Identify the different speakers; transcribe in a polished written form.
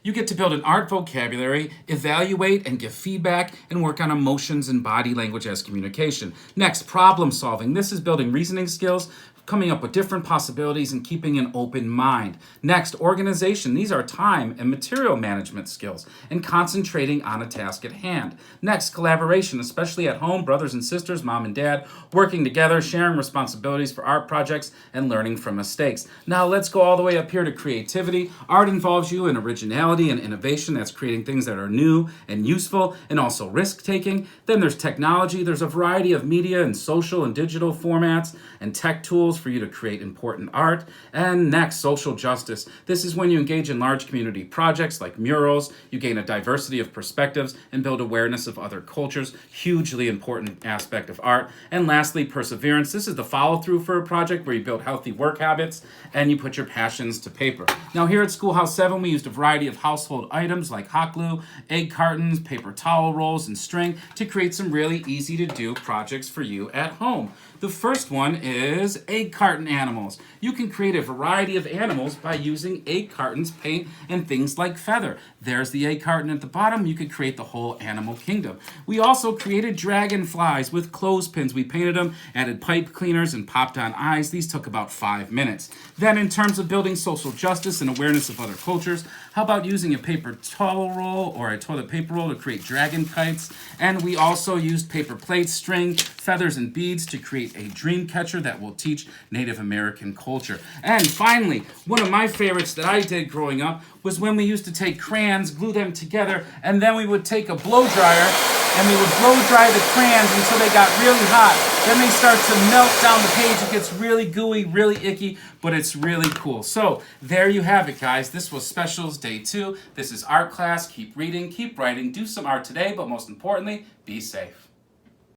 Speaker 1: You get to build an art vocabulary, evaluate and give feedback, and work on emotions and body language as communication. Next, problem solving. This is building reasoning skills, coming up with different possibilities and keeping an open mind. Next, organization. These are time and material management skills and concentrating on a task at hand. Next, collaboration, especially at home, brothers and sisters, mom and dad, working together, sharing responsibilities for art projects and learning from mistakes. Now let's go all the way up here to creativity. Art involves you in originality and innovation. That's creating things that are new and useful and also risk-taking. Then there's technology. There's a variety of media and social and digital formats and tech tools for you to create important art. And next, social justice. This is when you engage in large community projects like murals, you gain a diversity of perspectives and build awareness of other cultures. Hugely important aspect of art. And lastly, perseverance. This is the follow-through for a project where you build healthy work habits and you put your passions to paper. Now here at Schoolhouse 7, we used a variety of household items like hot glue, egg cartons, paper towel rolls, and string to create some really easy to do projects for you at home. The first one is egg carton animals. You can create a variety of animals by using egg cartons, paint, and things like feather. There's the egg carton at the bottom. You could create the whole animal kingdom. We also created dragonflies with clothespins. We painted them, added pipe cleaners, and popped on eyes. These took about 5 minutes. Then in terms of building social justice and awareness of other cultures, how about using a paper towel roll or a toilet paper roll to create dragon kites? And we also used paper plates, string, feathers, and beads to create a dream catcher that will teach Native American culture. And finally, one of my favorites that I did growing up was when we used to take crayons, glue them together, and then we would take a blow dryer and we would blow dry the crayons until they got really hot. Then they start to melt down the page. It gets really gooey, really icky, but it's really cool. So there you have it, guys. This was Specials Day 2. This is art class. Keep reading, keep writing, do some art today, but most importantly, be safe.